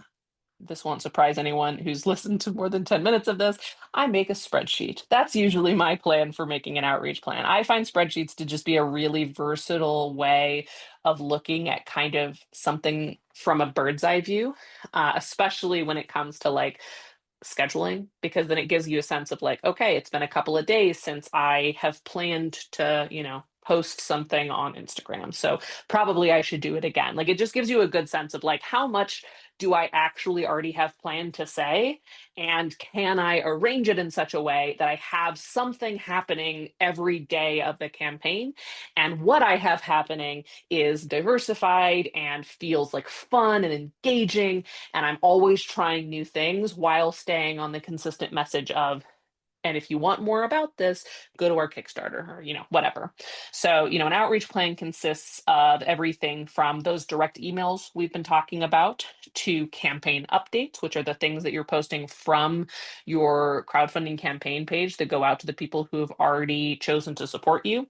this won't surprise anyone who's listened to more than 10 minutes of this. I make a spreadsheet. That's usually my plan for making an outreach plan. I find spreadsheets to just be a really versatile way of looking at kind of something from a bird's eye view, especially when it comes to like scheduling, because then it gives you a sense of like, okay, it's been a couple of days since I have planned to, post something on Instagram. So probably I should do it again. Like it just gives you a good sense of like how much do I actually already have planned to say? And can I arrange it in such a way that I have something happening every day of the campaign? And what I have happening is diversified and feels like fun and engaging, and I'm always trying new things while staying on the consistent message of, and if you want more about this, go to our Kickstarter or, whatever. So, an outreach plan consists of everything from those direct emails we've been talking about to campaign updates, which are the things that you're posting from your crowdfunding campaign page that go out to the people who have already chosen to support you.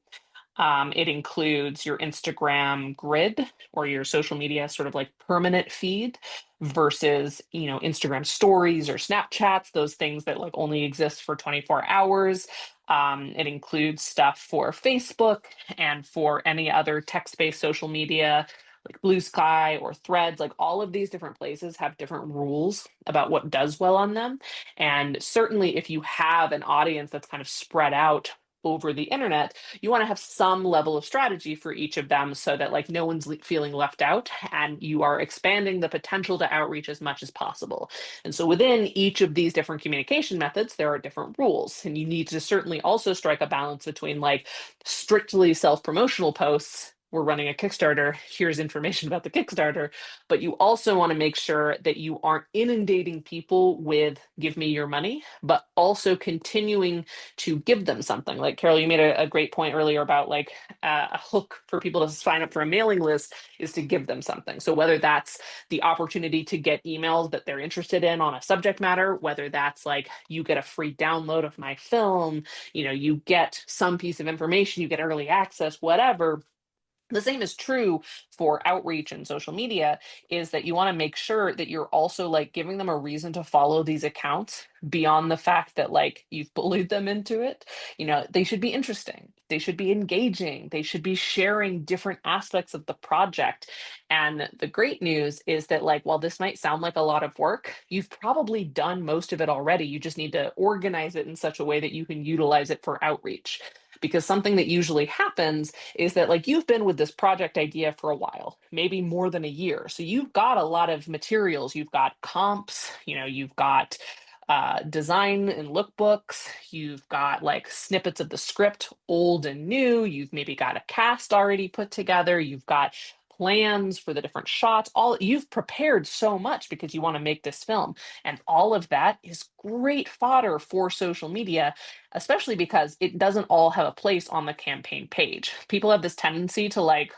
It includes your Instagram grid or your social media sort of like permanent feed versus, Instagram stories or Snapchats, those things that like only exist for 24 hours. It includes stuff for Facebook and for any other text-based social media like Blue Sky or Threads. Like all of these different places have different rules about what does well on them. And certainly if you have an audience that's kind of spread out over the internet, you want to have some level of strategy for each of them so that like no one's feeling left out and you are expanding the potential to outreach as much as possible. And so within each of these different communication methods, there are different rules. And you need to certainly also strike a balance between like strictly self-promotional posts. We're running a Kickstarter. Here's information about the Kickstarter. But you also want to make sure that you aren't inundating people with give me your money, but also continuing to give them something. Like Carol, you made a great point earlier about like a hook for people to sign up for a mailing list is to give them something. So whether that's the opportunity to get emails that they're interested in on a subject matter, whether that's like you get a free download of my film, you get some piece of information, you get early access, whatever. The same is true for outreach and social media, is that you want to make sure that you're also like giving them a reason to follow these accounts beyond the fact that like you've bullied them into it. They should be interesting, they should be engaging, they should be sharing different aspects of the project. And the great news is that like while this might sound like a lot of work, you've probably done most of it already. You just need to organize it in such a way that you can utilize it for outreach. Because something that usually happens is that like you've been with this project idea for a while, maybe more than a year. So you've got a lot of materials, you've got comps, you've got design and lookbooks, you've got like snippets of the script, old and new, you've maybe got a cast already put together, you've got plans for the different shots, all you've prepared so much because you want to make this film. And all of that is great fodder for social media, especially because it doesn't all have a place on the campaign page. People have this tendency to like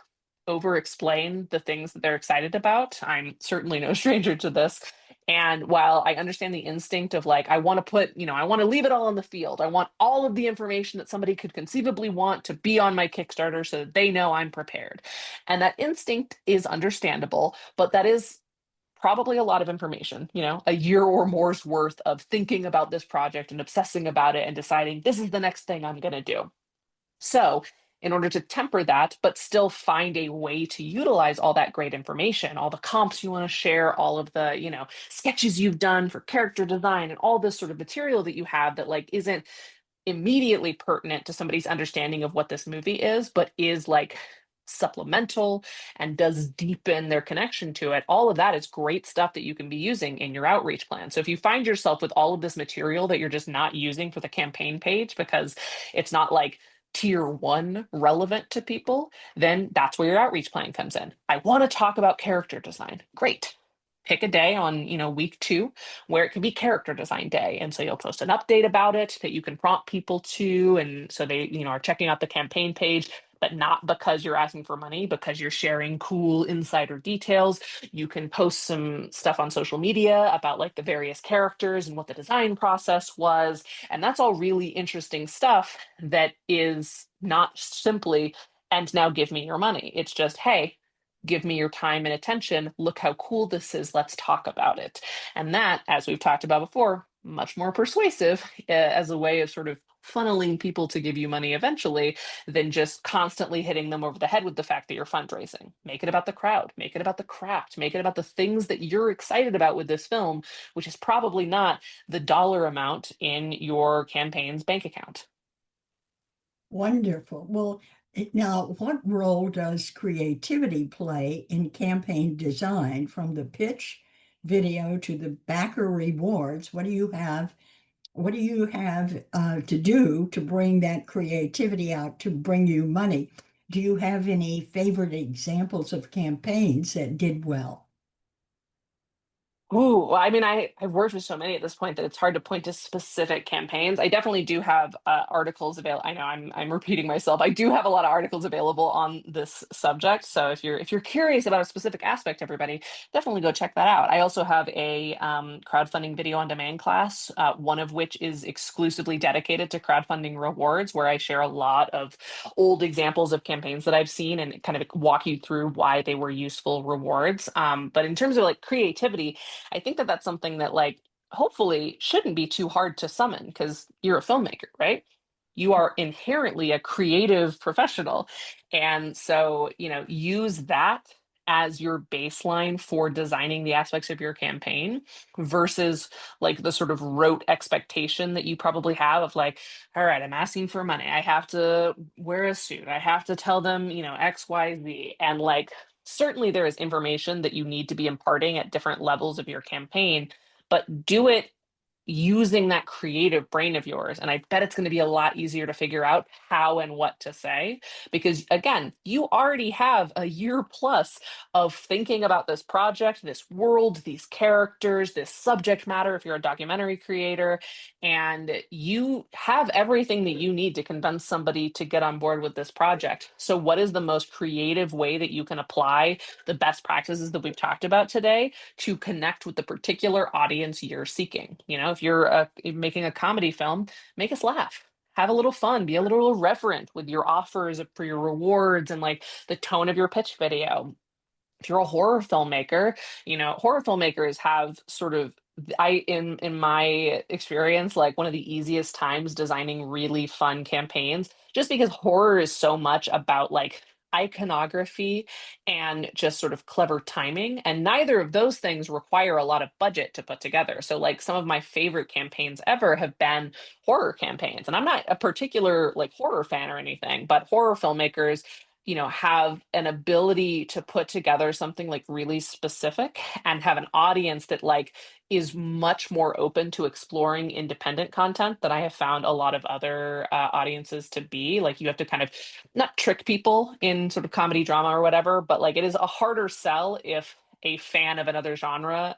over explain the things that they're excited about. I'm certainly no stranger to this. And while I understand the instinct of like, I want to put, I want to leave it all on the field. I want all of the information that somebody could conceivably want to be on my Kickstarter so that they know I'm prepared. And that instinct is understandable, but that is probably a lot of information, a year or more's worth of thinking about this project and obsessing about it and deciding this is the next thing I'm going to do. So, in order to temper that, but still find a way to utilize all that great information, all the comps you want to share, all of the, sketches you've done for character design and all this sort of material that you have that like isn't immediately pertinent to somebody's understanding of what this movie is, but is like supplemental and does deepen their connection to it. All of that is great stuff that you can be using in your outreach plan. So if you find yourself with all of this material that you're just not using for the campaign page because it's not like tier one relevant to people, then that's where your outreach plan comes in. I want to talk about character design. Great. Pick a day on, week 2 where it can be character design day. And so you'll post an update about it that you can prompt people to. And so they, are checking out the campaign page, but not because you're asking for money, because you're sharing cool insider details. You can post some stuff on social media about like the various characters and what the design process was. And that's all really interesting stuff that is not simply, and now give me your money. It's just, hey, give me your time and attention. Look how cool this is. Let's talk about it. And that, as we've talked about before, much more persuasive as a way of sort of funneling people to give you money eventually than just constantly hitting them over the head with the fact that you're fundraising. Make it about the crowd, make it about the craft, make it about the things that you're excited about with this film, which is probably not the dollar amount in your campaign's bank account. Wonderful. Well, now what role does creativity play in campaign design from the pitch video to the backer rewards? What do you have to do to bring that creativity out to bring you money? Do you have any favorite examples of campaigns that did well? Ooh, well, I mean, I've worked with so many at this point that it's hard to point to specific campaigns. I definitely do have articles available. I know I'm repeating myself. I do have a lot of articles available on this subject. So if you're curious about a specific aspect, everybody, definitely go check that out. I also have a crowdfunding video on demand class, one of which is exclusively dedicated to crowdfunding rewards, where I share a lot of old examples of campaigns that I've seen and kind of walk you through why they were useful rewards. But in terms of like creativity, I think that that's something that like hopefully shouldn't be too hard to summon because you're a filmmaker, right? You are inherently a creative professional. And so, use that as your baseline for designing the aspects of your campaign versus like the sort of rote expectation that you probably have of like, all right, I'm asking for money. I have to wear a suit. I have to tell them, X, Y, Z. And like certainly there is information that you need to be imparting at different levels of your campaign, but do it using that creative brain of yours. And I bet it's going to be a lot easier to figure out how and what to say. Because again, you already have a year plus of thinking about this project, this world, these characters, this subject matter, if you're a documentary creator, and you have everything that you need to convince somebody to get on board with this project. So, what is the most creative way that you can apply the best practices that we've talked about today to connect with the particular audience you're seeking? If you're making a comedy film, make us laugh. Have a little fun, be a little irreverent with your offers for your rewards and like the tone of your pitch video. If you're a horror filmmaker, horror filmmakers have sort of in my experience, like one of the easiest times designing really fun campaigns, just because horror is so much about like iconography and just sort of clever timing. And neither of those things require a lot of budget to put together. So like some of my favorite campaigns ever have been horror campaigns. And I'm not a particular like horror fan or anything, but horror filmmakers have an ability to put together something like really specific and have an audience that like is much more open to exploring independent content than I have found a lot of other audiences to be. Like you have to kind of not trick people in sort of comedy drama or whatever, but like it is a harder sell if a fan of another genre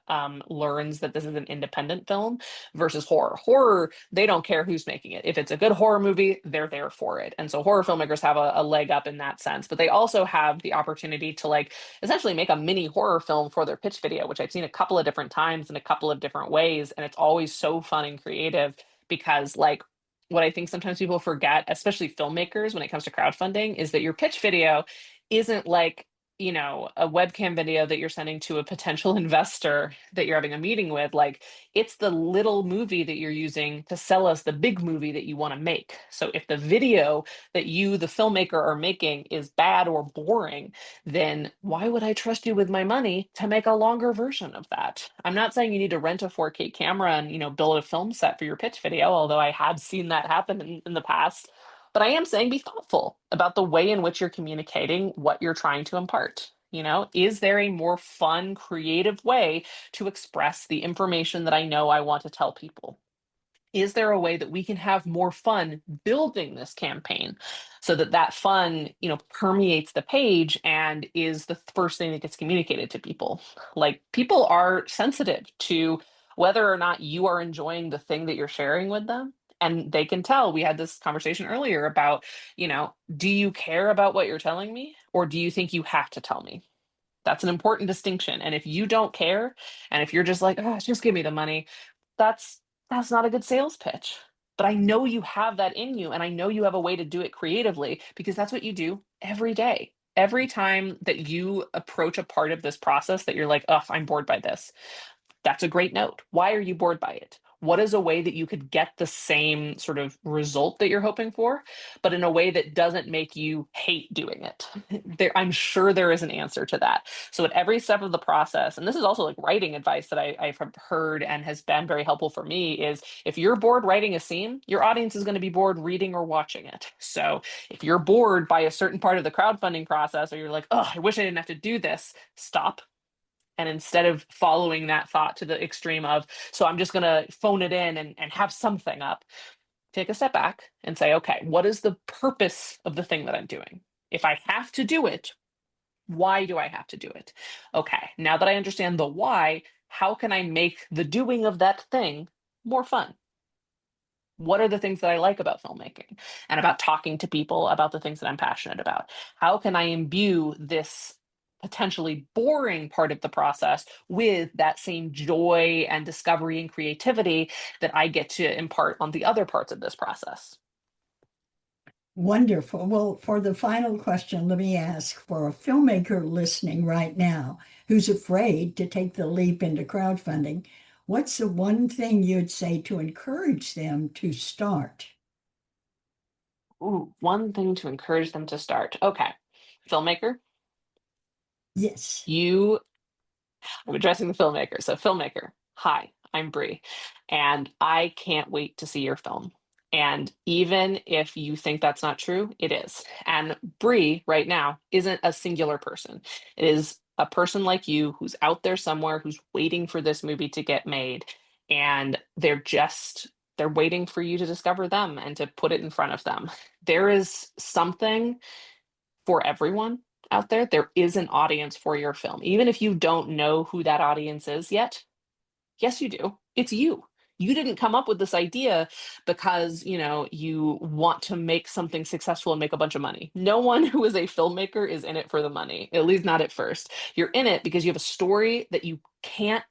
learns that this is an independent film versus horror. Horror, they don't care who's making it. If it's a good horror movie, they're there for it. And so horror filmmakers have a leg up in that sense, but they also have the opportunity to like essentially make a mini horror film for their pitch video, which I've seen a couple of different times in a couple of different ways. And it's always so fun and creative because like what I think sometimes people forget, especially filmmakers when it comes to crowdfunding, is that your pitch video isn't like a webcam video that you're sending to a potential investor that you're having a meeting with. Like it's the little movie that you're using to sell us the big movie that you want to make. So if the video that you, the filmmaker, are making is bad or boring, then why would I trust you with my money to make a longer version of that? I'm not saying you need to rent a 4K camera and, build a film set for your pitch video, although I have seen that happen in the past. But I am saying be thoughtful about the way in which you're communicating what you're trying to impart. Is there a more fun, creative way to express the information that I know I want to tell people? Is there a way that we can have more fun building this campaign so that that fun permeates the page and is the first thing that gets communicated to people? Like people are sensitive to whether or not you are enjoying the thing that you're sharing with them, and they can tell. We had this conversation earlier about do you care about what you're telling me, or do you think you have to tell me? That's an important distinction. And if you don't care, and if you're just like, oh, just give me the money, that's that's not a good sales pitch. But I know you have that in you, and I know you have a way to do it creatively because that's what you do every day. Every time that you approach a part of this process that you're like, oh, I'm bored by this, that's a great note. Why are you bored by it? What is a way that you could get the same sort of result that you're hoping for, but in a way that doesn't make you hate doing it? I'm sure there is an answer to that. So at every step of the process, and this is also like writing advice that I've heard and has been very helpful for me, is if you're bored writing a scene, your audience is going to be bored reading or watching it. So if you're bored by a certain part of the crowdfunding process, or you're like, oh, I wish I didn't have to do this, stop. And instead of following that thought to the extreme of, so I'm just going to phone it in and have something up, take a step back and say, okay, what is the purpose of the thing that I'm doing? If I have to do it, why do I have to do it? Okay, now that I understand the why, how can I make the doing of that thing more fun? What are the things that I like about filmmaking and about talking to people about the things that I'm passionate about? How can I imbue this potentially boring part of the process with that same joy and discovery and creativity that I get to impart on the other parts of this process? Wonderful. Well, for the final question, let me ask for a filmmaker listening right now who's afraid to take the leap into crowdfunding, what's the one thing you'd say to encourage them to start? Ooh, one thing to encourage them to start. Okay. Filmmaker, Yes. you I'm addressing the filmmaker. So, filmmaker, hi, I'm Bree, and I can't wait to see your film. And even if you think that's not true, it is. And Bree, right now, isn't a singular person. It is a person like you who's out there somewhere who's waiting for this movie to get made. And they're waiting for you to discover them and to put it in front of them. There is something for everyone out there. There is an audience for your film. Even if you don't know who that audience is yet, yes, you do. It's you. You didn't come up with this idea because, you want to make something successful and make a bunch of money. No one who is a filmmaker is in it for the money, at least not at first. You're in it because you have a story that you can't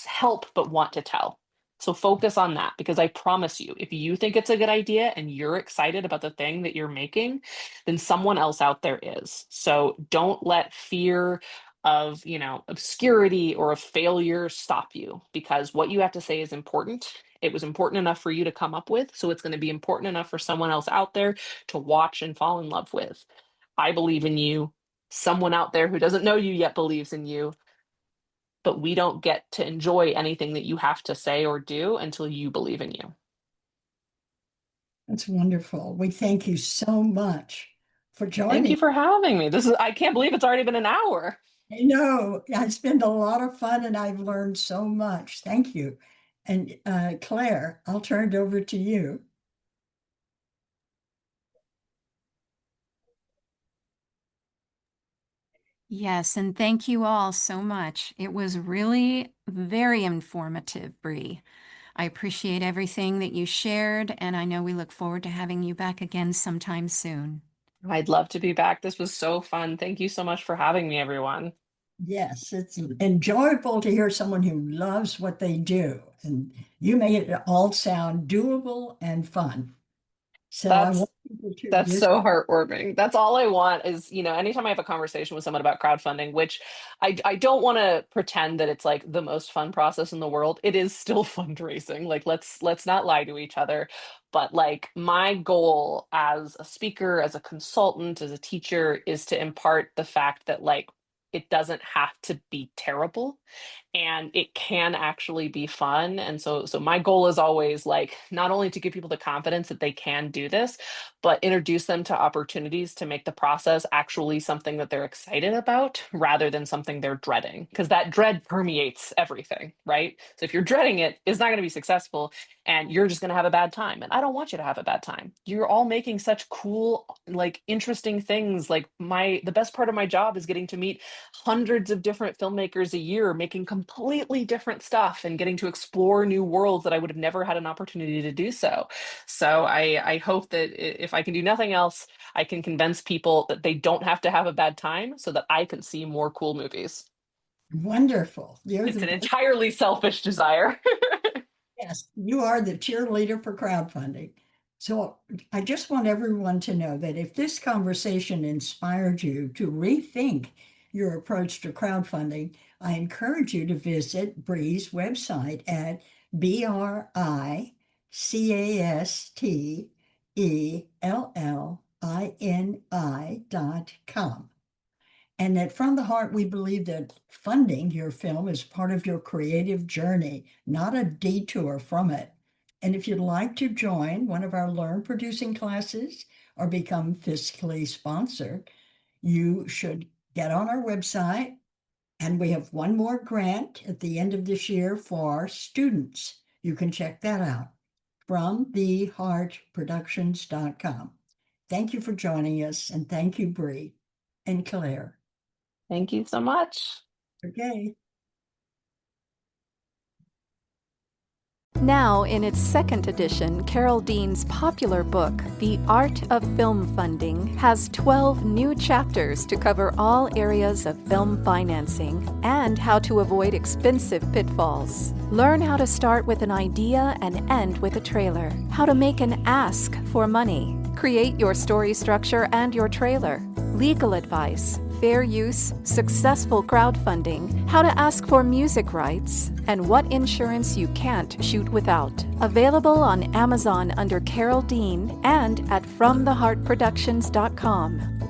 help but want to tell. So focus on that because I promise you, if you think it's a good idea and you're excited about the thing that you're making, then someone else out there is. So don't let fear of, obscurity or of failure stop you because what you have to say is important. It was important enough for you to come up with, so it's going to be important enough for someone else out there to watch and fall in love with. I believe in you. Someone out there who doesn't know you yet believes in you, but we don't get to enjoy anything that you have to say or do until you believe in you. That's wonderful. We thank you so much for Thank joining. you for having me. I can't believe it's already been an hour. I know it's been a lot of fun and I've learned so much. Thank you. And Claire, I'll turn it over to you. Yes, and thank you all so much. It was really very informative, Bree. I appreciate everything that you shared, and I know we look forward to having you back again sometime soon. I'd love to be back. This was so fun. Thank you so much for having me, everyone. Yes, it's enjoyable to hear someone who loves what they do. And you made it all sound doable and fun. So I That's want people to That's visit. so heartwarming. That's all I want is, anytime I have a conversation with someone about crowdfunding, which I don't want to pretend that it's like the most fun process in the world. It is still fundraising. Like let's not lie to each other. But like my goal as a speaker, as a consultant, as a teacher is to impart the fact that like it doesn't have to be terrible and it can actually be fun. And so my goal is always like not only to give people the confidence that they can do this, but introduce them to opportunities to make the process actually something that they're excited about rather than something they're dreading, because that dread permeates everything, right? So if you're dreading it, it's not going to be successful and you're just going to have a bad time, and I don't want you to have a bad time. You're all making such cool, like interesting things. Like the best part of my job is getting to meet hundreds of different filmmakers a year making completely different stuff and getting to explore new worlds that I would have never had an opportunity to do so. So I hope that if I can do nothing else, I can convince people that they don't have to have a bad time so that I can see more cool movies. Wonderful. You're It's the an best. entirely selfish desire. Yes, you are the cheerleader for crowdfunding. So I just want everyone to know that if this conversation inspired you to rethink your approach to crowdfunding, I encourage you to visit Bree's website at BRICASTELLINI.com. And that from the heart, we believe that funding your film is part of your creative journey, not a detour from it. And if you'd like to join one of our Learn Producing classes or become fiscally sponsored, you should get on our website. And we have one more grant at the end of this year for students. You can check that out from theheartproductions.com. Thank you for joining us, and thank you, Bree and Claire. Thank you so much. Okay. Now, in its second edition, Carol Dean's popular book, The Art of Film Funding, has 12 new chapters to cover all areas of film financing and how to avoid expensive pitfalls. Learn how to start with an idea and end with a trailer, how to make an ask for money, create your story structure and your trailer, legal advice, fair use, successful crowdfunding, how to ask for music rights, and what insurance you can't shoot without. Available on Amazon under Carol Dean and at FromTheHeartProductions.com.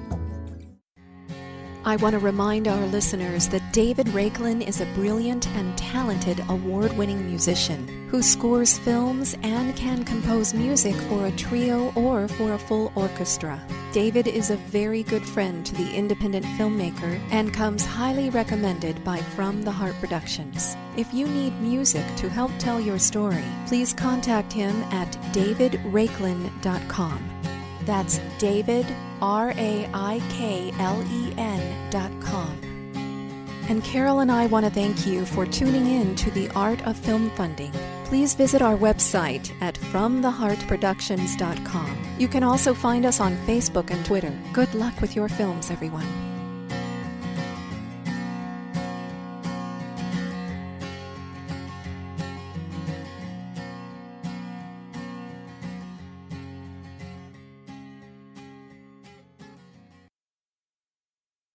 I want to remind our listeners that David Raiklin is a brilliant and talented award-winning musician who scores films and can compose music for a trio or for a full orchestra. David is a very good friend to the independent filmmaker and comes highly recommended by From the Heart Productions. If you need music to help tell your story, please contact him at davidraiklin.com. That's David, RAIKLEN.com. And Carol and I want to thank you for tuning in to The Art of Film Funding. Please visit our website at FromTheHeartProductions.com. You can also find us on Facebook and Twitter. Good luck with your films, everyone.